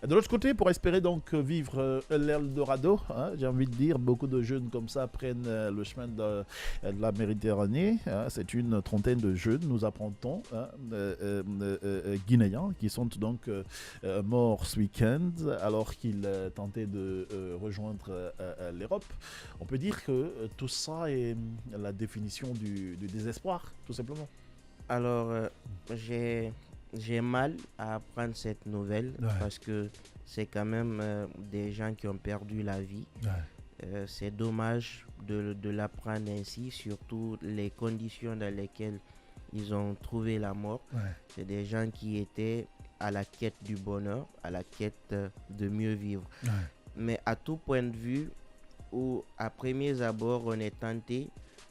De l'autre côté, pour espérer donc vivre l'Eldorado, hein, j'ai envie de dire, beaucoup de jeunes comme ça prennent le chemin de la Méditerranée. Hein, c'est une trentaine de jeunes, nous apprend-on, hein, guinéens, qui sont donc morts ce week-end alors qu'ils tentaient de rejoindre l'Europe. On peut dire que tout ça est la définition du désespoir, tout simplement. Alors, j'ai mal à apprendre cette nouvelle Ouais. parce que c'est quand même des gens qui ont perdu la vie. Ouais. C'est dommage de l'apprendre ainsi, surtout les conditions dans lesquelles ils ont trouvé la mort. Ouais. C'est des gens qui étaient à la quête du bonheur, à la quête de mieux vivre. Ouais. Mais à tout point de vue, où à premiers abords on est tenté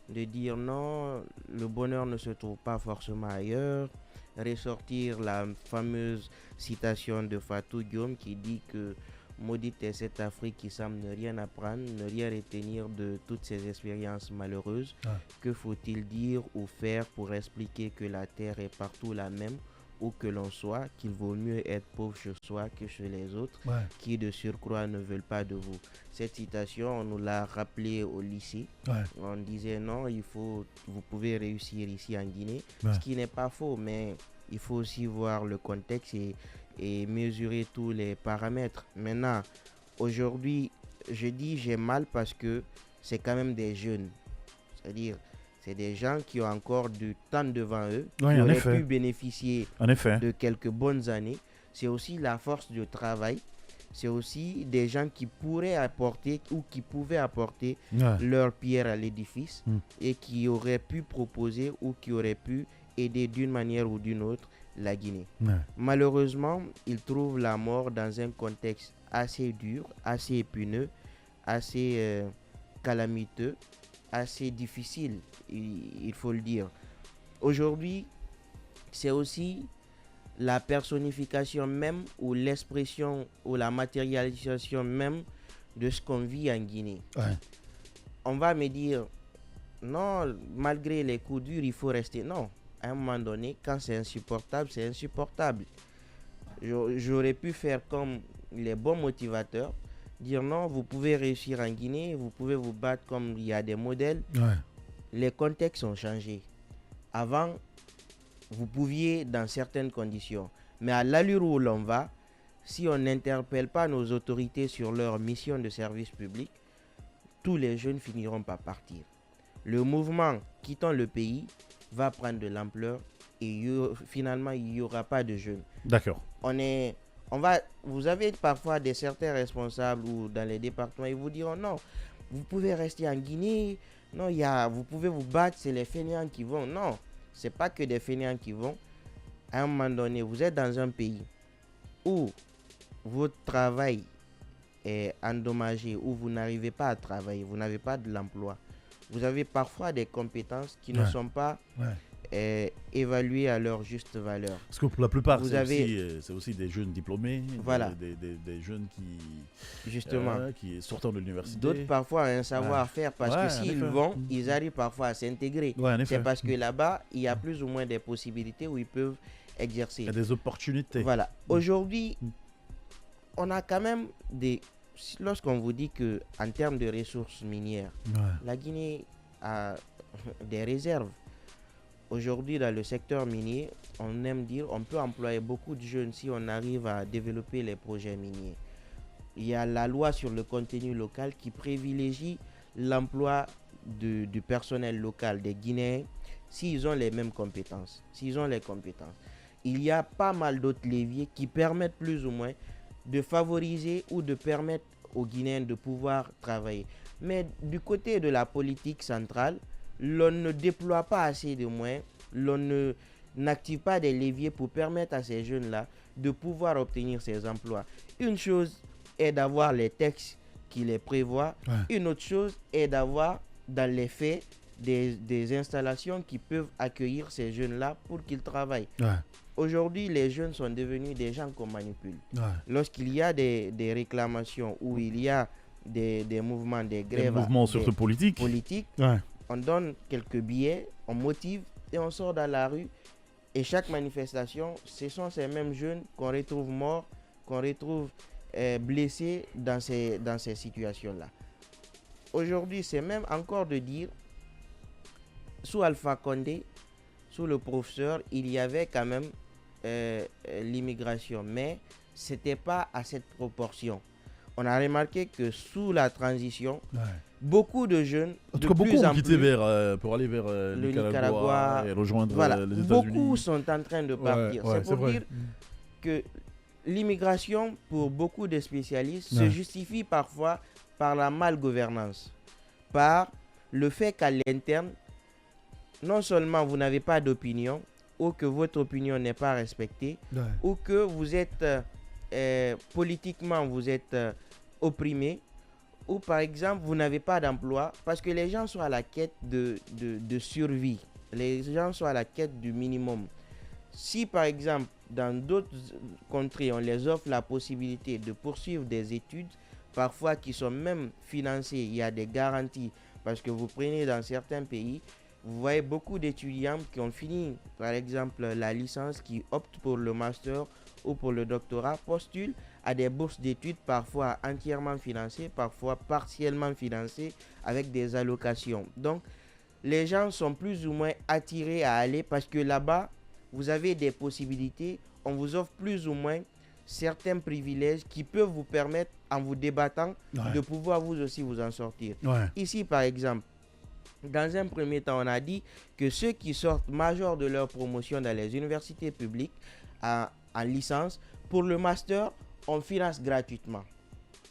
de dire non, le bonheur ne se trouve pas forcément ailleurs, ressortir la fameuse citation de Fatou Diom qui dit que maudite est cette Afrique qui semble ne rien apprendre, ne rien retenir de toutes ces expériences malheureuses. Ouais. Que faut-il dire ou faire pour expliquer que la terre est partout la même, où que l'on soit, qu'il vaut mieux être pauvre chez soi que chez les autres, Ouais. qui de surcroît ne veulent pas de vous. Cette citation, on nous l'a rappelée au lycée. Ouais. On disait non, vous pouvez réussir ici en Guinée, Ouais. ce qui n'est pas faux, mais il faut aussi voir le contexte et mesurer tous les paramètres. Maintenant, aujourd'hui, je dis j'ai mal parce que c'est quand même des jeunes. C'est-à-dire, c'est des gens qui ont encore du temps devant eux, Oui, qui en auraient effet. pu bénéficier En effet. de quelques bonnes années. C'est aussi la force du travail. C'est aussi des gens qui pourraient apporter ou qui pouvaient apporter Ouais. leur pierre à l'édifice Mm. et qui auraient pu proposer ou qui auraient pu aider d'une manière ou d'une autre la Guinée. Ouais. Malheureusement, ils trouvent la mort dans un contexte assez dur, assez épineux, assez calamiteux, assez difficile, il faut le dire. Aujourd'hui, c'est aussi la personnification même ou l'expression ou la matérialisation même de ce qu'on vit en Guinée. Ouais. On va me dire, non, malgré les coups durs, il faut rester. Non, à un moment donné, quand c'est insupportable, c'est insupportable. J'aurais pu faire comme les bons motivateurs, dire non, vous pouvez réussir en Guinée, vous pouvez vous battre comme il y a des modèles. Ouais. Les contextes ont changé. Avant, vous pouviez dans certaines conditions. Mais à l'allure où l'on va, si on n'interpelle pas nos autorités sur leur mission de service public, tous les jeunes finiront par partir. Le mouvement quittant le pays va prendre de l'ampleur et finalement, il n'y aura pas de jeunes. D'accord. Vous avez parfois certains responsables ou dans les départements, ils vous diront non, vous pouvez rester en Guinée, non, vous pouvez vous battre, c'est les fainéants qui vont. Non, c'est pas que des fainéants qui vont. À un moment donné, vous êtes dans un pays où votre travail est endommagé, où vous n'arrivez pas à travailler, vous n'avez pas de l'emploi. Vous avez parfois des compétences qui ne sont pas évaluées à leur juste valeur. Parce que pour la plupart, Vous c'est aussi des jeunes diplômés, Voilà. des jeunes qui, Justement. qui sortant de l'université. D'autres parfois ont un savoir-faire parce que s'ils vont, ils arrivent parfois à s'intégrer. Ouais, en effet. C'est parce que là-bas, il y a plus ou moins des possibilités où ils peuvent exercer. Il y a des opportunités. Voilà. Aujourd'hui, on a quand même lorsqu'on vous dit que en termes de ressources minières, la Guinée a des réserves. Aujourd'hui, dans le secteur minier, on aime dire on peut employer beaucoup de jeunes si on arrive à développer les projets miniers. Il y a la loi sur le contenu local qui privilégie l'emploi du personnel local, des Guinéens, s'ils ont les mêmes compétences. Il y a pas mal d'autres leviers qui permettent plus ou moins de favoriser ou de permettre aux Guinéens de pouvoir travailler. Mais du côté de la politique centrale, l'on ne déploie pas assez de moyens, l'on n'active pas des leviers pour permettre à ces jeunes-là de pouvoir obtenir ces emplois. Une chose est d'avoir les textes qui les prévoient, une autre chose est d'avoir dans les faits des installations qui peuvent accueillir ces jeunes-là pour qu'ils travaillent. Aujourd'hui, les jeunes sont devenus des gens qu'on manipule. Lorsqu'il y a des réclamations ou il y a des mouvements, des grèves, des mouvements surtout politiques, on donne quelques billets, on motive et on sort dans la rue. Et chaque manifestation, ce sont ces mêmes jeunes qu'on retrouve morts qu'on retrouve blessés dans ces situations-là. Aujourd'hui, c'est même encore de dire, sous Alpha Condé, sous le professeur, il y avait quand même l'immigration, mais ce n'était pas à cette proportion. On a remarqué que sous la transition, beaucoup de jeunes, beaucoup ont quitté pour aller vers le Nicaragua et rejoindre les États-Unis. Beaucoup sont en train de partir. C'est pour dire que l'immigration, pour beaucoup de spécialistes, se justifie parfois par la malgouvernance, par le fait qu'à l'interne, non seulement vous n'avez pas d'opinion, ou que votre opinion n'est pas respectée, ou que vous êtes politiquement vous êtes opprimé, ou par exemple vous n'avez pas d'emploi, parce que les gens sont à la quête de survie, les gens sont à la quête du minimum. Si par exemple dans d'autres contrées on les offre la possibilité de poursuivre des études, parfois qui sont même financées, il y a des garanties, parce que vous prenez dans certains pays, vous voyez beaucoup d'étudiants qui ont fini par exemple la licence, qui optent pour le master ou pour le doctorat, postulent à des bourses d'études parfois entièrement financées, parfois partiellement financées avec des allocations. Donc les gens sont plus ou moins attirés à aller parce que là-bas vous avez des possibilités, on vous offre plus ou moins certains privilèges qui peuvent vous permettre, en vous débattant, de pouvoir vous aussi vous en sortir. Ici par exemple, dans un premier temps, on a dit que ceux qui sortent majors de leur promotion dans les universités publiques en licence, pour le master, on finance gratuitement.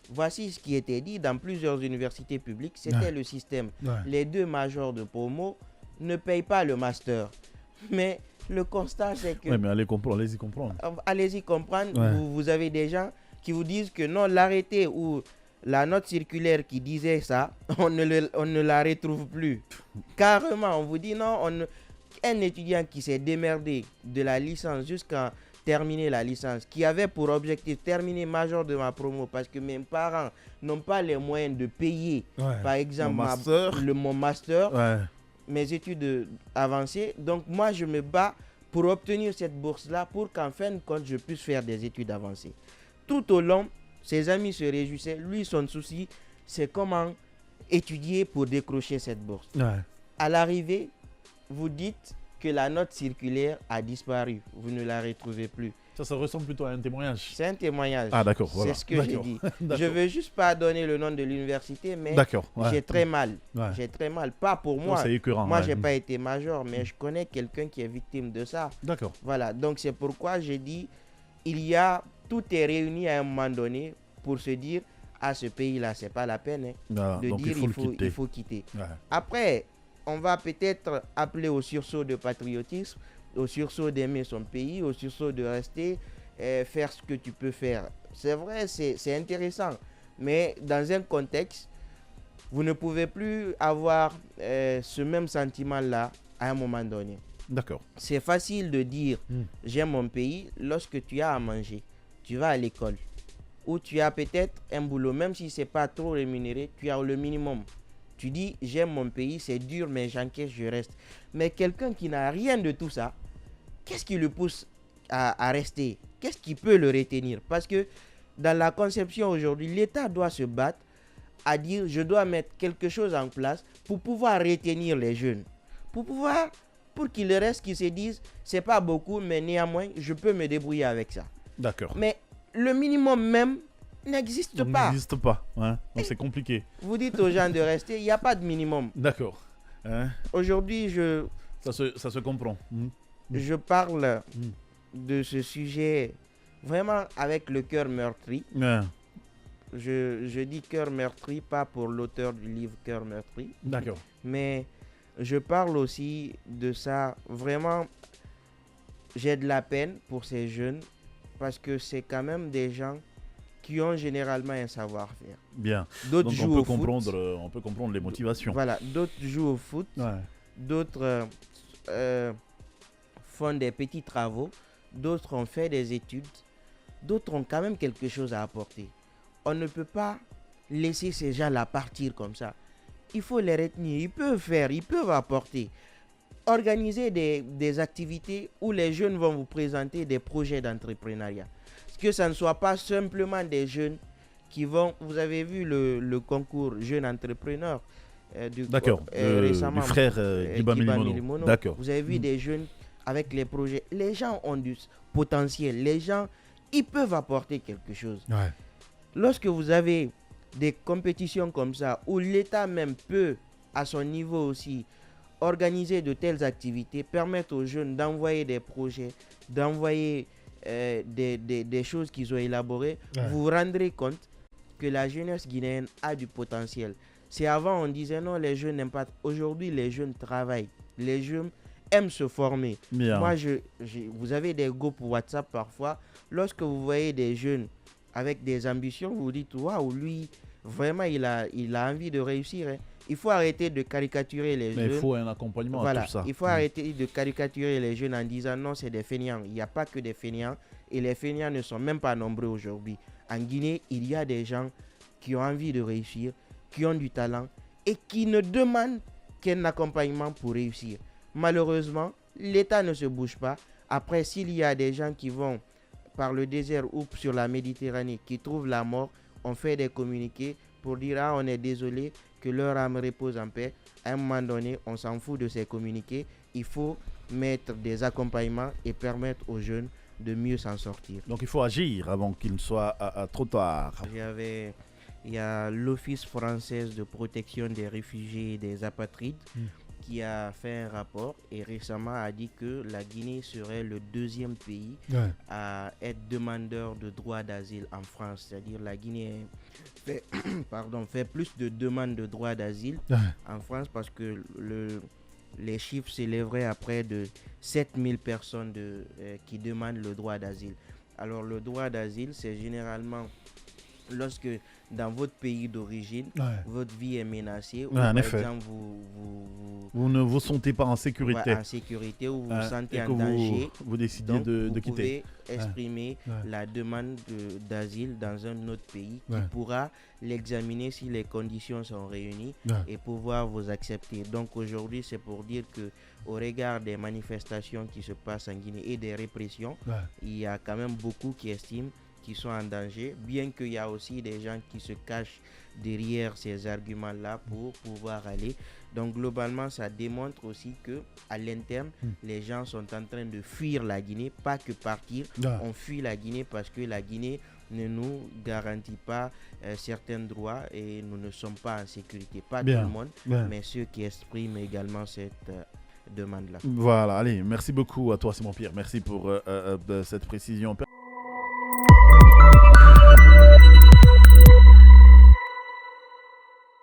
Voici ce qui était dit dans plusieurs universités publiques, c'était le système. Les 2 majors de promo ne payent pas le master. Mais le constat, c'est que... mais allez-y comprendre. Allez-y comprendre. Vous avez des gens qui vous disent que non, l'arrêté ou la note circulaire qui disait ça, on ne la retrouve plus. Carrément, on vous dit non, un étudiant qui s'est démerdé de la licence jusqu'à terminer la licence, qui avait pour objectif terminer major de ma promo parce que mes parents n'ont pas les moyens de payer, par exemple, mon master, mes études avancées. Donc moi, je me bats pour obtenir cette bourse-là pour qu'en fin de compte, je puisse faire des études avancées. Tout au long, ses amis se réjouissaient. Lui, son souci, c'est comment étudier pour décrocher cette bourse. À l'arrivée, vous dites que la note circulaire a disparu. Vous ne la retrouvez plus. Ça ressemble plutôt à un témoignage. C'est un témoignage. Ah d'accord, voilà. C'est ce que j'ai dit. Je veux juste pas donner le nom de l'université, mais j'ai très mal. J'ai très mal. Pas pour moi. C'est écœurant. Moi, j'ai pas été major, mais je connais quelqu'un qui est victime de ça. D'accord. Voilà. Donc c'est pourquoi j'ai dit, tout est réuni à un moment donné pour se dire, à ce pays-là, c'est pas la peine de dire il faut quitter. Après, on va peut-être appeler au sursaut de patriotisme, au sursaut d'aimer son pays, au sursaut de rester, faire ce que tu peux faire. C'est vrai, c'est intéressant. Mais dans un contexte, vous ne pouvez plus avoir ce même sentiment-là à un moment donné. D'accord. C'est facile de dire j'aime mon pays lorsque tu as à manger, tu vas à l'école, ou tu as peut-être un boulot, même si ce n'est pas trop rémunéré, tu as le minimum. Tu dis j'aime mon pays, c'est dur, mais j'encaisse, je reste. Mais quelqu'un qui n'a rien de tout ça, qu'est-ce qui le pousse à rester? Qu'est-ce qui peut le retenir? Parce que dans la conception aujourd'hui, l'État doit se battre à dire je dois mettre quelque chose en place pour pouvoir retenir les jeunes. Pour qu'ils restent, qu'ils se disent c'est pas beaucoup, mais néanmoins je peux me débrouiller avec ça. D'accord. Mais le minimum même n'existe pas. N'existe pas. Donc c'est compliqué. Vous dites aux gens de rester, il n'y a pas de minimum. D'accord. Aujourd'hui, ça se comprend. Je parle de ce sujet vraiment avec le cœur meurtri. Je dis cœur meurtri, pas pour l'auteur du livre Cœur meurtri. D'accord. Mais je parle aussi de ça. Vraiment, j'ai de la peine pour ces jeunes parce que c'est quand même des gens qui ont généralement un savoir-faire. Bien. D'autres Donc jouent on peut comprendre les motivations. Voilà, d'autres jouent au foot, d'autres font des petits travaux, d'autres ont fait des études, d'autres ont quand même quelque chose à apporter. On ne peut pas laisser ces gens-là partir comme ça. Il faut les retenir, ils peuvent faire, ils peuvent apporter. organiser des activités où les jeunes vont vous présenter des projets d'entrepreneuriat. Que ça ne soit pas simplement des jeunes qui vont... Vous avez vu le concours Jeunes Entrepreneurs du récemment, frère Guiba Milimono. D'accord. Vous avez vu des jeunes avec les projets. Les gens ont du potentiel. Les gens, ils peuvent apporter quelque chose. Ouais. Lorsque vous avez des compétitions comme ça, où l'État même peut, à son niveau aussi, organiser de telles activités, permettre aux jeunes d'envoyer des projets, d'envoyer des choses qu'ils ont élaborées, vous vous rendrez compte que la jeunesse guinéenne a du potentiel. C'est avant, on disait non, les jeunes n'aiment pas. Aujourd'hui, les jeunes travaillent. Les jeunes aiment se former. Bien. Moi, vous avez des groupes WhatsApp parfois. Lorsque vous voyez des jeunes avec des ambitions, vous vous dites, waouh, lui, vraiment, il a envie de réussir. Hein. Il faut arrêter de caricaturer les jeunes. Mais il faut un accompagnement à tout ça. Il faut arrêter de caricaturer les jeunes en disant non, c'est des fainéants. Il n'y a pas que des fainéants. Et les fainéants ne sont même pas nombreux aujourd'hui. En Guinée, il y a des gens qui ont envie de réussir, qui ont du talent et qui ne demandent qu'un accompagnement pour réussir. Malheureusement, l'État ne se bouge pas. Après, s'il y a des gens qui vont par le désert ou sur la Méditerranée, qui trouvent la mort, on fait des communiqués pour dire « Ah, on est désolé, que leur âme repose en paix ». À un moment donné, on s'en fout de ces communiqués. Il faut mettre des accompagnements et permettre aux jeunes de mieux s'en sortir. Donc il faut agir avant qu'il ne soit trop tard. Il y a l'Office français de protection des réfugiés et des apatrides qui a fait un rapport et récemment a dit que la Guinée serait le deuxième pays à être demandeur de droit d'asile en France. C'est-à-dire la Guinée fait plus de demandes de droit d'asile en France parce que les chiffres s'élèveraient à près de 7000 personnes qui demandent le droit d'asile. Alors le droit d'asile, c'est généralement lorsque dans votre pays d'origine, votre vie est menacée, ou par exemple vous ne vous sentez pas en sécurité, ou vous vous sentez en danger, vous décidez donc, de vous quitter. Pouvez exprimer la demande d'asile dans un autre pays qui pourra l'examiner si les conditions sont réunies et pouvoir vous accepter. Donc aujourd'hui, c'est pour dire que au regard des manifestations qui se passent en Guinée et des répressions, il y a quand même beaucoup qui estiment qui sont en danger, bien qu'il y a aussi des gens qui se cachent derrière ces arguments-là pour pouvoir aller. Donc globalement, ça démontre aussi que à l'interne, les gens sont en train de fuir la Guinée, pas que partir. On fuit la Guinée parce que la Guinée ne nous garantit pas certains droits et nous ne sommes pas en sécurité. Pas tout le monde, mais ceux qui expriment également cette demande-là. Voilà, allez, merci beaucoup à toi Simon Pierre, merci pour cette précision.